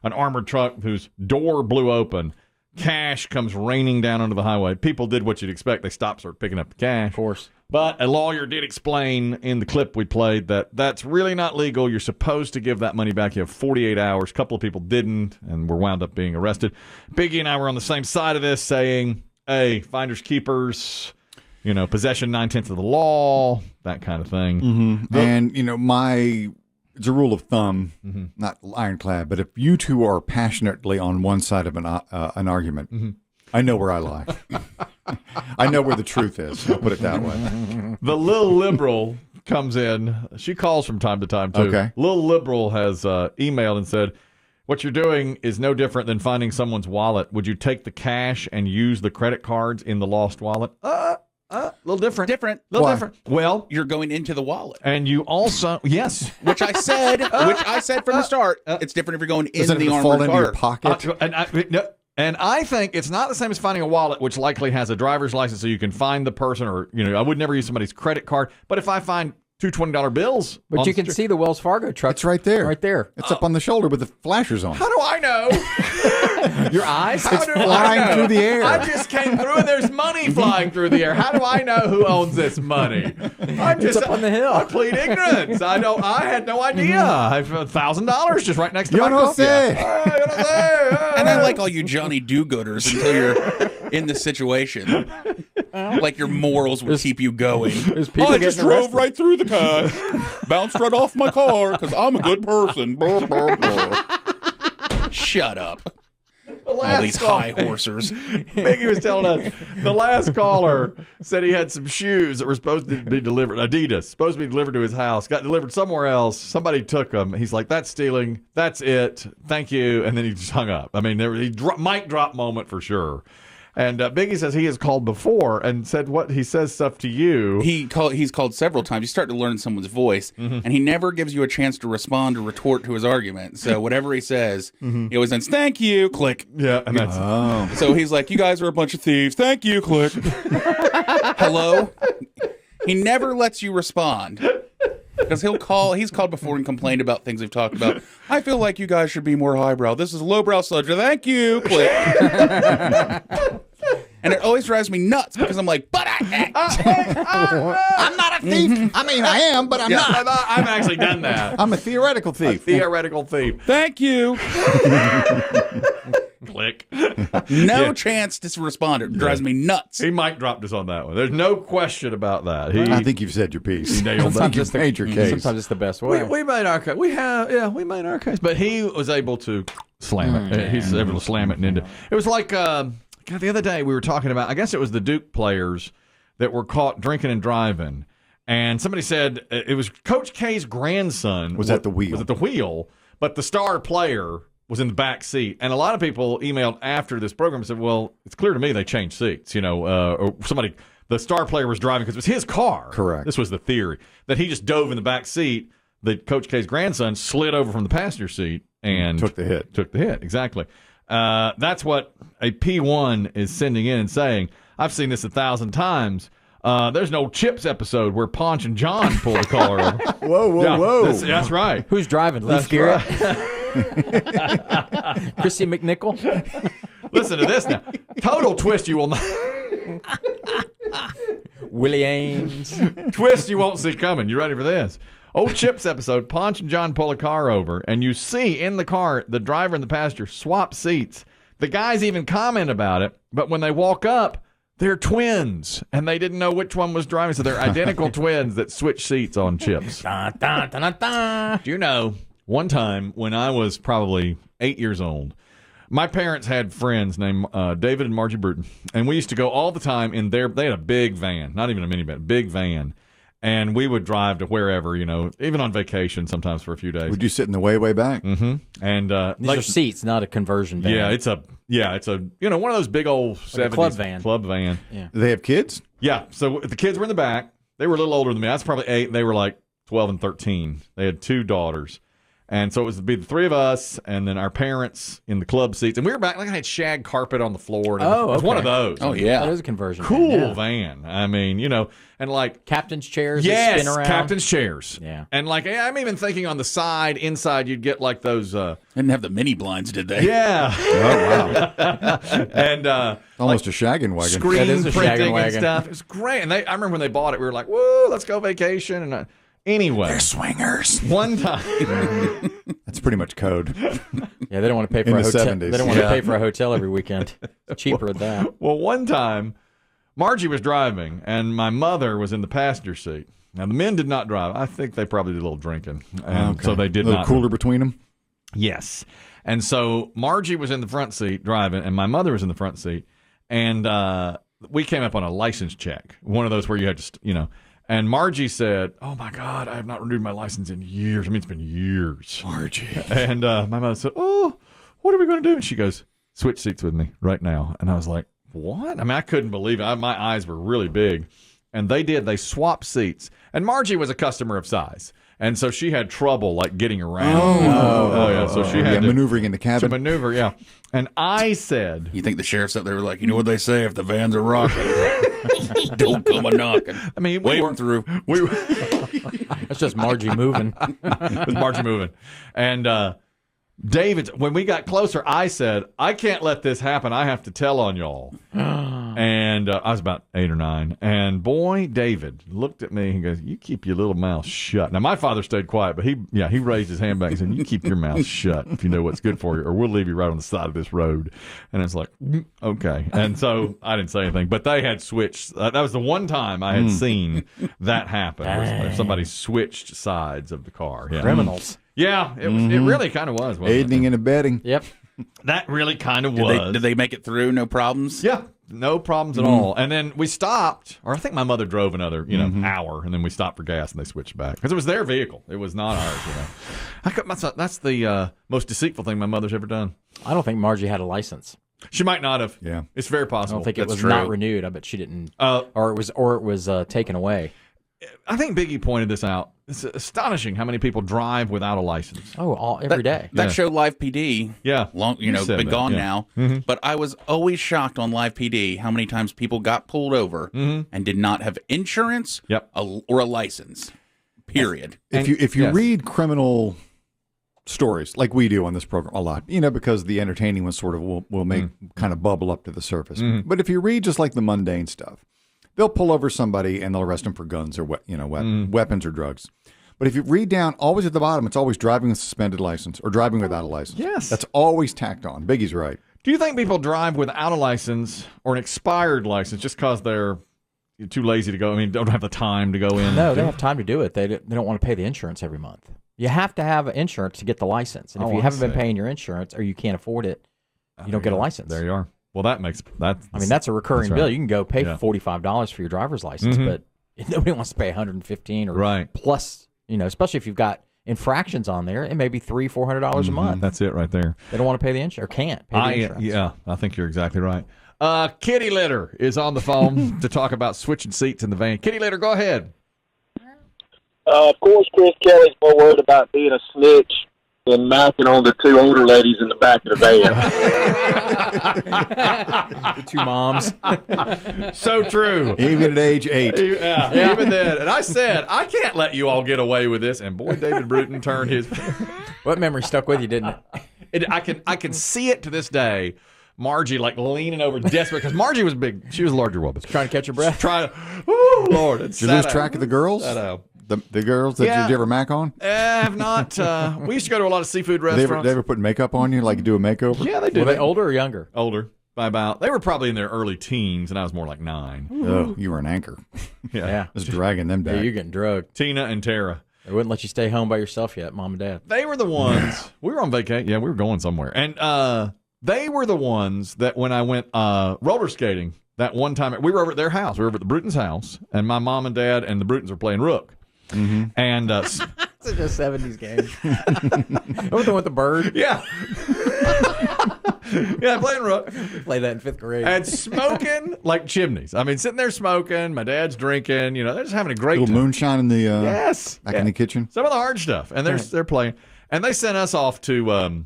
an armored truck whose door blew open. Cash comes raining down onto the highway. People did what you'd expect. They stopped, started picking up the cash. Of course. But a lawyer did explain in the clip we played that that's really not legal. You're supposed to give that money back. You have 48 hours. A couple of people didn't and were wound up being arrested. Biggie and I were on the same side of this saying, hey, finders keepers, possession 9/10 of the law, that kind of thing. Mm-hmm. And, it's a rule of thumb, not ironclad, but if you two are passionately on one side of an argument, I know where I lie. I know where the truth is. I'll put it that way. The little liberal comes in. She calls from time to time, too. Okay. Little liberal has emailed and said, what you're doing is no different than finding someone's wallet. Would you take the cash and use the credit cards in the lost wallet? A little different. Different. A little different. Well, you're going into the wallet. And you also, yes. Which I said from the start. It's different if you're going in the armored fall into car. your pocket? And I think it's not the same as finding a wallet, which likely has a driver's license so you can find the person, or, I would never use somebody's credit card. But if I find two $20 bills. But you can see the Wells Fargo truck. It's right there. Right there. It's up on the shoulder with the flashers on. How do I know? Your eyes? It's flying through the air. I just came through and there's money flying through the air. How do I know who owns this money? It's up on the hill. I plead ignorance. I had no idea. I have $1,000 just right next to my coffee. And I like all you Johnny do-gooders until you're in the situation. Like your morals would keep you going. I just drove right through the car, bounced right off my car because I'm a good person. Shut up. All these high horsers. Biggie was telling us the last caller said he had some shoes that were supposed to be delivered, Adidas, supposed to be delivered to his house, got delivered somewhere else. Somebody took them. He's like, that's stealing. That's it. Thank you. And then he just hung up. I mean, mic drop moment for sure. And Biggie says he has called before and said what he says stuff to you. He's called several times. You start to learn someone's voice, and he never gives you a chance to respond or retort to his argument. So whatever he says, he always ends, thank you, click. Yeah, and that's So he's like, you guys are a bunch of thieves. Thank you, click. Hello? He never lets you respond. Because he's called before and complained about things we've talked about. I feel like you guys should be more highbrow. This is a lowbrow subject. Thank you. Click. And it always drives me nuts because I'm like, but I'm not a thief. I mean, I am, but I'm not. I've actually done that. I'm a theoretical thief. Theoretical thief. Thank you. Click. No chance to respond. It drives me nuts. He mic dropped us on that one. There's no question about that. I think you've said your piece. Nailed that. You've made your case. Sometimes it's the best way. We made our case. We made our case. But he was able to slam it. He's able to slam it and into it. It was like the other day we were talking about, I guess it was the Duke players that were caught drinking and driving. And somebody said it was Coach K's grandson. Was at the wheel. Was at the wheel. But the star player was in the back seat. And a lot of people emailed after this program and said, well, it's clear to me they changed seats, or the star player was driving because it was his car. Correct. This was the theory, that he just dove in the back seat. The Coach K's grandson slid over from the passenger seat and took the hit. Exactly. That's what a P1 is sending in and saying. I've seen this 1,000 times. There's an old Chips episode where Ponch and John pulled the car over. Whoa. That's right. Who's driving? Leaf Garrett? Chrissy McNichol? Listen to this now. Total twist you will not. Willie Ames. Twist you won't see coming. You ready for this? Old Chips episode, Ponch and John pull a car over, and you see in the car the driver and the passenger swap seats. The guys even comment about it, but when they walk up, they're twins, and they didn't know which one was driving, so they're identical twins that switch seats on Chips. Dun, dun, dun, dun, dun. Do you know, one time when I was probably 8 years old, my parents had friends named David and Margie Bruton, and we used to go all the time in they had a big van, not even a minivan, big van, and we would drive to wherever, even on vacation sometimes for a few days. Would you sit in the way back? Mm-hmm. And these are seats, not a conversion van. Yeah, it's a one of those big old 70s club van. Yeah. Do they have kids? Yeah. So the kids were in the back. They were a little older than me. I was probably 8. They were like 12 and 13. They had 2 daughters. And so it would be the three of us and then our parents in the club seats. And we were back, like I had shag carpet on the floor. And it was one of those. Oh, yeah. That is a conversion. Cool van. van. I mean, you know, and like. Captain's chairs that Yes, spin around. captain's chairs. Yeah. And like, I'm even thinking on the side, inside, you'd get like those. Didn't have the mini blinds, did they? Yeah. Oh, wow. And Almost a shaggin' wagon. screen That is a shaggin' printing and wagon. stuff. It was great. And I remember when they bought it, we were like, whoa, let's go vacation. And anyway, Swingers. one time. That's pretty much code. Yeah, they don't want to pay for In a the hotel. 70s. They don't want to pay for a hotel every weekend. It's cheaper at that. Well, one time, Margie was driving, and my mother was in the passenger seat. Now, the men did not drive. I think they probably did a little drinking. And so they did a little not. cooler between them. Yes. And so Margie was in the front seat driving, and my mother was in the front seat. And we came up on a license check, one of those where you had to, you know. And Margie said, "Oh, my God, I have not renewed my license in years." I mean, it's been years. Margie. And my mother said, "Oh, what are we going to do?" And she goes, "Switch seats with me right now." And I was like, "What?" I mean, I couldn't believe it. My eyes were really big. And they did. They swapped seats. And Margie was a customer of size. And so she had trouble, like, getting around. Oh yeah. So she had to maneuvering in the cabin. maneuver, yeah. And I said, You think the sheriff's up there were like, you know what they say, if the vans are rocking, don't come a knocking. I mean, Wave them through. we were That's just Margie moving. with Margie moving. And David, when we got closer, I said, "I can't let this happen. I have to tell on y'all." And I was about 8 or 9. And boy, David looked at me and goes, "You keep your little mouth shut." Now, my father stayed quiet, but he raised his hand back and said, "You keep your mouth shut if you know what's good for you, or we'll leave you right on the side of this road." And it's like, okay. And so I didn't say anything, but they had switched. That was the one time I had seen that happen. Where somebody switched sides of the car. Yeah. Criminals. Yeah, it really kind of was. Wasn't Aiding and abetting. Yep. it? That really kind of was. Did they make it through? No problems? Yeah, no problems at all. And then we stopped, or I think my mother drove another, hour, and then we stopped for gas and they switched back because it was their vehicle. It was not ours. That's the most deceitful thing my mother's ever done. I don't think Margie had a license. She might not have. Yeah. It's very I possible. don't think it That's was true. not renewed. I bet she didn't. Or it was taken away. I think Biggie pointed this out. It's astonishing how many people drive without a license. Oh, every day. That show Live PD, Yeah. been said gone that, yeah. now. But I was always shocked on Live PD how many times people got pulled over and did not have insurance Yep. or a license. Period. If you yes. read criminal stories like we do on this program a lot, because the entertaining ones sort of will make kind of bubble up to the surface. But if you read just like the mundane stuff, they'll pull over somebody and they'll arrest them for guns or weapons or drugs. But if you read down, always at the bottom, it's always driving with a suspended license or driving without a license. Yes. That's always tacked on. Biggie's right. Do you think people drive without a license or an expired license just because they're too lazy to go? I mean, don't have the time to go in? No, they have time to do it. They don't want to pay the insurance every month. You have to have insurance to get the license. And if Oh, you I haven't been see. paying your insurance or you can't afford it, you don't get a license. There you are. Well, that makes that. I mean, that's a recurring That's right. bill. You can go pay Yeah. $45 for your driver's license, but nobody wants to pay $115 or Right. plus. Especially if you've got infractions on there, it may be $300-$400 a month. That's it right there. They don't want to pay the insurance or can't pay the insurance. Yeah, I think you're exactly right. Kitty Litter is on the phone to talk about switching seats in the van. Kitty Litter, go ahead. Of course, Chris Kelly's more worried about being a snitch than macking on the two older ladies in the back of the van. The two moms. So true. Even at age 8. Yeah, even then. And I said, I can't let you all get away with this. And boy, David Bruton turned his. What memory stuck with you, didn't it? I can see it to this day. Margie like leaning over desperate because Margie was big. She was a larger woman. Trying to catch your breath? Trying to, oh Lord. It's Did you lose track of the girls? I know. The girls that Yeah. you ever mac on? I have not. We used to go to a lot of seafood They restaurants. ever put makeup on you like you do a makeover? Yeah, they do. Were they older or younger? Older by about. They were probably in their early teens, and I was more like 9. Oh, you were an anchor. Yeah. Just dragging them Yeah, back. you're getting drugged. Tina and Tara. They wouldn't let you stay home by yourself yet, Mom and Dad. They were the ones. We were on vacation. Yeah, we were going somewhere, and they were the ones that when I went roller skating that one time, we were over at their house. We were over at the Bruton's house, and my mom and dad and the Brutons were playing rook. And Such a 70s game. What the one with the bird? yeah, yeah, playing rook Play that in 5th grade. and smoking like chimneys. I mean, sitting there smoking. My dad's drinking. They're just having a great little time. moonshine in the Yes, back yeah. in the kitchen. Some of the hard stuff, and they're playing. And they sent us off to go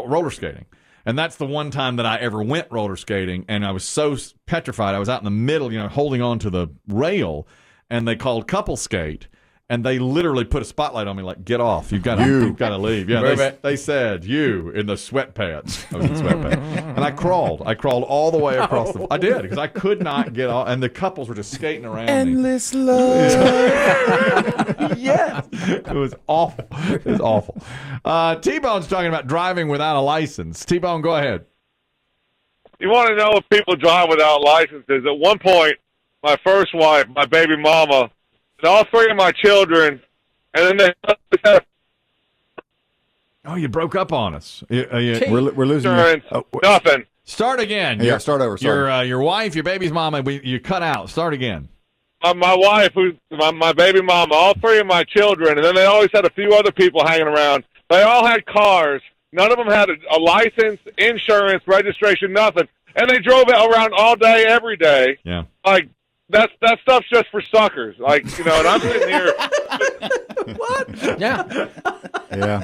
roller skating. And that's the one time that I ever went roller skating, and I was so petrified. I was out in the middle, holding on to the rail, and they called couple skate, and they literally put a spotlight on me like, get off. You've got to leave. Yeah, they said, you, in the sweatpants. I was in sweatpants. And I crawled. I crawled all the way across I did, because I could not get off, and the couples were just skating around me. Endless love. Yes. It was awful. It was awful. T-Bone's talking about driving without a license. T-Bone, go ahead. You want to know if people drive without licenses? At one point, my first wife, my baby mama, and all three of my children, and then they Oh, you broke up on us. We're losing insurance, nothing. Start again. Yeah, start over. Sorry. Your wife, your baby's mama, you cut out. Start again. My wife, who's my baby mama, all three of my children, and then they always had a few other people hanging around. They all had cars. None of them had a license, insurance, registration, nothing. And they drove around all day, every day. Yeah. Like, that stuff's just for suckers. Like, and I'm sitting here. What? Yeah. Yeah.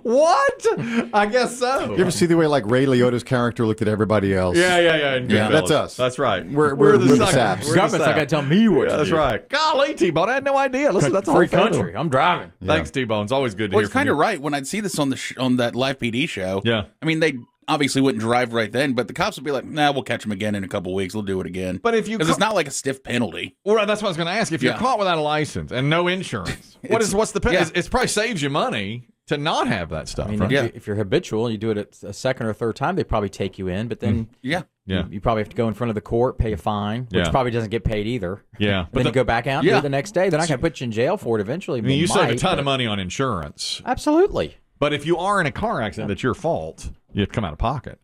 What? I guess so. You ever see the way like Ray Liotta's character looked at everybody else? Yeah. Yeah, that's us. That's right. We're the suckers. saps. We're the Government's not saps. going to tell me what to That's do. right. Golly, T-Bone, I had no idea. Listen, that's a Free whole country. I'm driving. Thanks, T-Bone. It's always good to Well, hear it's from kind you. of right. When I'd see this on on that live PD show, Yeah. I mean, they obviously wouldn't drive right then, but the cops would be like, nah, we'll catch them again in a couple weeks. We'll do it again. But if you Because it's not like a stiff penalty. Well, that's what I was going to ask. If you're Yeah. caught without a license and no insurance, what's the penalty? Yeah. It probably saves you money to not have that stuff. I mean, right? if you're habitual, you do it a second or third time, they probably take you in, but then Yeah. Yeah. you probably have to go in front of the court, pay a fine, which Yeah. probably doesn't get paid either. Yeah. Then you go back out and do Yeah. it the next day. They're not going to put you in jail for it eventually. I mean, you save a might, ton but- of money on insurance. Absolutely. But if you are in a car accident that's your fault, you come out of pocket.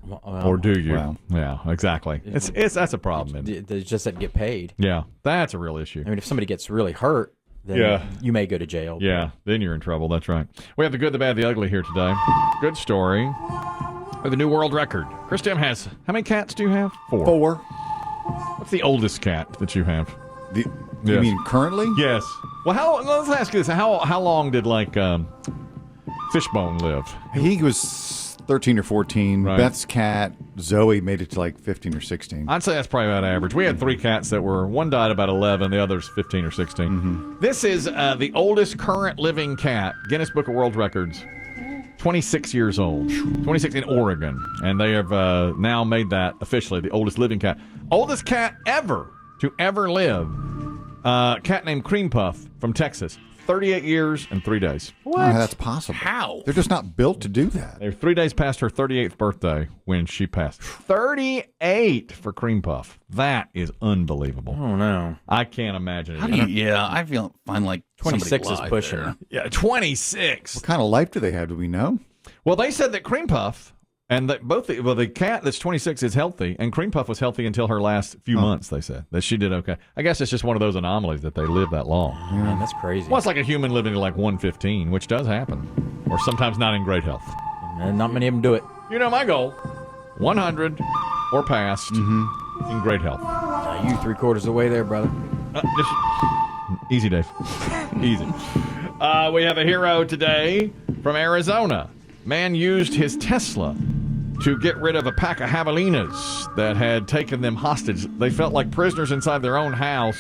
Well, Or do you? Wow. Yeah, exactly. That's a problem. They just didn't get paid. Yeah, that's a real issue. I mean, if somebody gets really hurt, then Yeah. you may go to jail. Yeah, then you're in trouble. That's right. We have the good, the bad, the ugly here today. Good story. We have the new world record. Chris Demm has, how many cats do you have? 4. 4. What's the oldest cat that you have? You Yes. mean currently? Yes. Well, let's ask you this. How long did, Fishbone live? He was 13 or 14. Right. Beth's cat, Zoe, made it to like 15 or 16. I'd say that's probably about average. We had 3 cats that one died about 11, the other's 15 or 16. Mm-hmm. This is the oldest current living cat, Guinness Book of World Records, 26 years old. 26 in Oregon. And they have now made that officially the oldest living cat. Oldest cat ever to ever live. Cat named Cream Puff from Texas. 38 years and 3 days. I don't know how that's possible. How? They're just not built to do that. They're 3 days past her 38th birthday when she passed. 38 for Cream Puff. That is unbelievable. Oh, no. I can't imagine How it. do you, yeah, I find like 26 is somebody lied pushing. there. Yeah, 26. What kind of life do they have? Do we know? Well, they said that Cream Puff and that the cat that's 26 is healthy, and Cream Puff was healthy until her last few months. They said that she did okay. I guess it's just one of those anomalies that they live that long. Man, that's crazy. Well, it's like a human living to like 115, which does happen, or sometimes not in great health. And not many of them do it. You know my goal: 100 or past in great health. You 3/4 of the way there, brother. Easy, Dave. Easy. We have a hero today from Arizona. Man used his Tesla to get rid of a pack of javelinas that had taken them hostage. They felt like prisoners inside their own house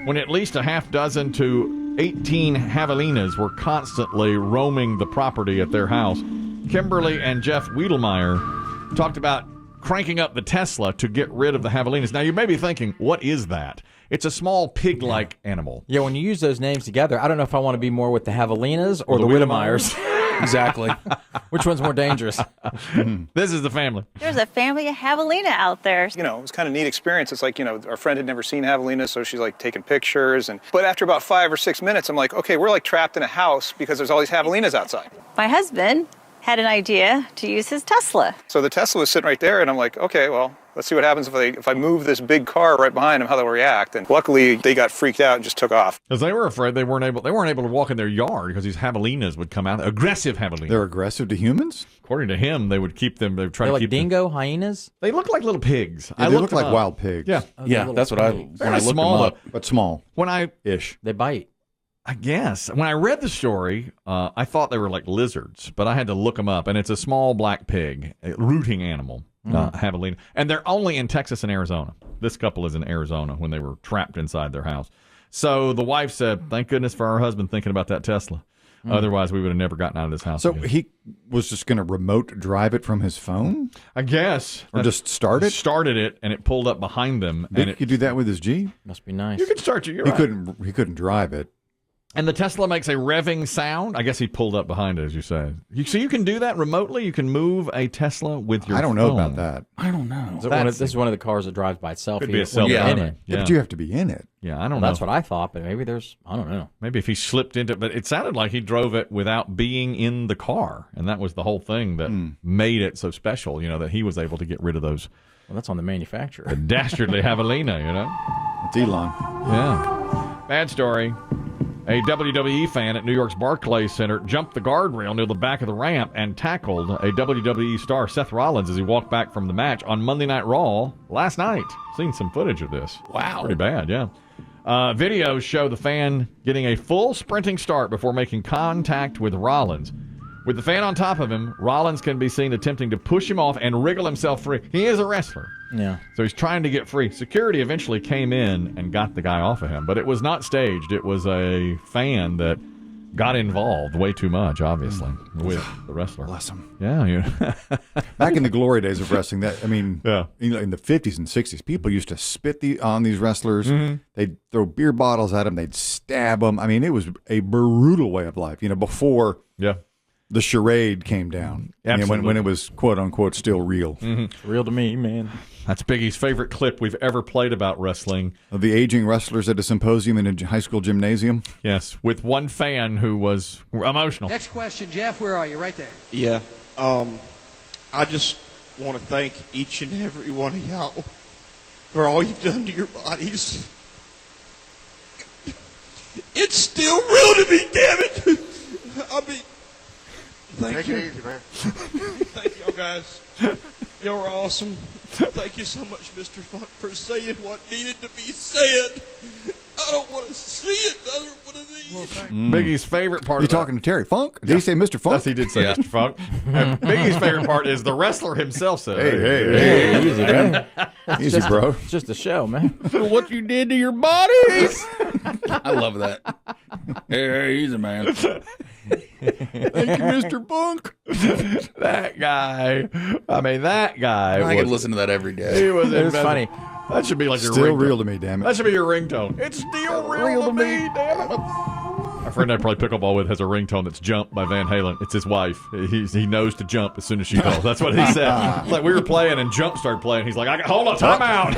when at least a half dozen to 18 javelinas were constantly roaming the property at their house. Kimberly and Jeff Wiedelmeyer talked about cranking up the Tesla to get rid of the javelinas. Now, you may be thinking, what is that? It's a small pig-like animal. Yeah, when you use those names together, I don't know if I want to be more with the Javelinas or the Wiedemeyers. Exactly. Which one's more dangerous? This is the family. There's a family of javelina out there. It was kind of neat experience. It's like, our friend had never seen javelina, so she's like taking pictures. But after about 5 or 6 minutes, I'm like, okay, we're like trapped in a house because there's all these javelinas outside. My husband had an idea to use his Tesla. So the Tesla was sitting right there, and I'm like, okay, well, let's see what happens if I move this big car right behind them, how they'll react. And luckily, they got freaked out and just took off. Because they were afraid they weren't able to walk in their yard because these javelinas would come out. Aggressive javelinas. They're aggressive to humans? According to him, they would keep them. They would try They're to like keep dingo, hyenas? They look like little pigs. Yeah, I they looked look them like up. wild pigs. Yeah. Yeah, that's what Very when I looked small, them up. But small. When I Ish. They bite. I guess. When I read the story, I thought they were like lizards, but I had to look them up, and it's a small black pig, a rooting animal, javelina. And they're only in Texas and Arizona. This couple is in Arizona when they were trapped inside their house. So the wife said, thank goodness for our husband thinking about that Tesla. Otherwise, we would have never gotten out of this house. So again. he was just going to remote drive it from his phone? I guess. Or just start it? Started it, and it pulled up behind them. Did and he do that with his Jeep? Must be nice. You could start your. He couldn't drive it. And the Tesla makes a revving sound. I guess he pulled up behind it, as you said. So you can do that remotely? You can move a Tesla with your phone? I don't know about that. I don't know. This is one of the cars that drives by itself. Could be a when self you're in driving. it. Yeah, but you have to be in it. Yeah, I don't Well, know. that's what I thought, but maybe I don't know. Maybe if he slipped into it, but it sounded like he drove it without being in the car. And that was the whole thing that made it so special, that he was able to get rid of those. Well, that's on the manufacturer. The dastardly javelina, It's Elon. Yeah. Bad story. A WWE fan at New York's Barclays Center jumped the guardrail near the back of the ramp and tackled a WWE star, Seth Rollins, as he walked back from the match on Monday Night Raw last night. Seen some footage of this. Wow. Pretty bad, yeah. Videos show the fan getting a full sprinting start before making contact with Rollins. With the fan on top of him, Rollins can be seen attempting to push him off and wriggle himself free. He is a wrestler. Yeah. So he's trying to get free. Security eventually came in and got the guy off of him, but it was not staged. It was a fan that got involved way too much, obviously, with the wrestler. Bless him. Yeah. Back in the glory days of wrestling, in Yeah. the 50s and 60s, people used to spit on these wrestlers. They'd throw beer bottles at them. They'd stab them. I mean, it was a brutal way of life, before the charade came down. Absolutely. When it was, quote unquote, still real. It's real to me, man. That's Biggie's favorite clip we've ever played about wrestling. Of the aging wrestlers at a symposium in a high school gymnasium. Yes, with one fan who was emotional. Next question, Jeff. Where are you? Right there. Yeah. I just want to thank each and every one of y'all for all you've done to your bodies. It's still real to me, damn it. Thank you. Take it easy, man. Thank y'all guys. Y'all were awesome. Thank you so much, Mr. Funk, for saying what needed to be said. I don't want to see another one of these. Biggie's favorite part You of that- talking to Terry Funk? Did he say Mr. Funk? Yes, he did say Mr. Funk. And Biggie's favorite part is the wrestler himself said, Hey. Easy, man. Easy, bro. It's just a show, man. For what you did to your bodies. I love that. Hey, easy, man. Thank you, Mr. Funk. That guy. That guy. I could was, listen to that every he day. was It was inventive. funny. That should be like your Still ringtone. real to me, damn it. That should be your ringtone. It's still real to me, damn it. Our friend I play pickleball with has a ringtone that's Jump by Van Halen. It's his wife. He knows to jump as soon as she calls. That's what he said. It's like we were playing and Jump started playing. He's like, hold on, time out.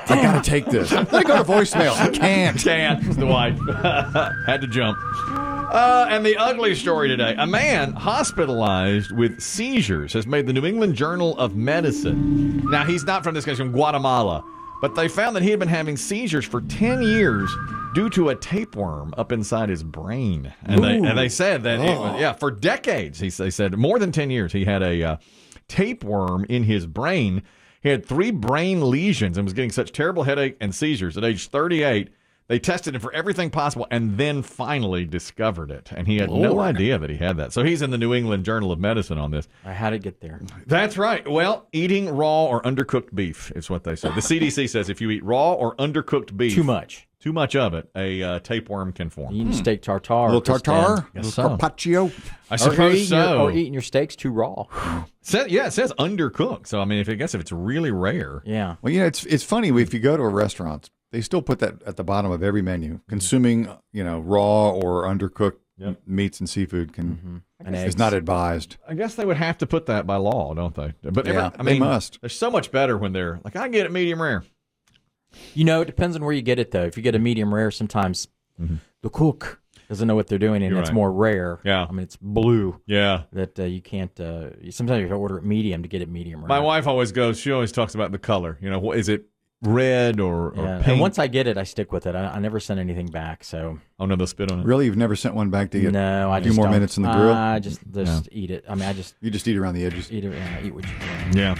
I got to take this. Let it go to voicemail. I can't. Can't. It's the wife. Had to jump. And the ugly story today. A man hospitalized with seizures has made the New England Journal of Medicine. Now, he's not from this country, from Guatemala. But they found that he had been having seizures for 10 years due to a tapeworm up inside his brain. And they said that, it was, for decades, they said more than 10 years, he had a tapeworm in his brain. He had 3 brain lesions and was getting such terrible headache and seizures. At age 38, they tested him for everything possible and then finally discovered it. And he had no idea that he had that. So he's in the New England Journal of Medicine on this. How did it get there? That's right. Well, eating raw or undercooked beef is what they say. The CDC says if you eat raw or undercooked beef, too much of it, a tapeworm can form. Eating steak tartare. A little tartare? Yes, A so. little carpaccio? I suppose so. Or eating your steaks too raw. It says undercooked. So, I guess if it's really rare. Yeah. Well, it's funny. If you go to a restaurant, they still put that at the bottom of every menu. Consuming, raw or undercooked meats and seafood is not advised. I guess they would have to put that by law, don't they? But they must. They're so much better when they're like, I get it medium rare. It depends on where you get it, though. If you get a medium rare, sometimes the cook doesn't know what they're doing, and You're it's right. more rare. Yeah. It's blue. Yeah. That you can't. Sometimes you have to order it medium to get it medium rare. My wife she always talks about the color. Is it red or pink? And once I get it, I stick with it. I never send anything back. So. Oh no, they'll spit on it. Really, you've never sent one back to get a few more minutes in the grill? I just eat it. You just eat around the edges. Eat what you can. Yeah.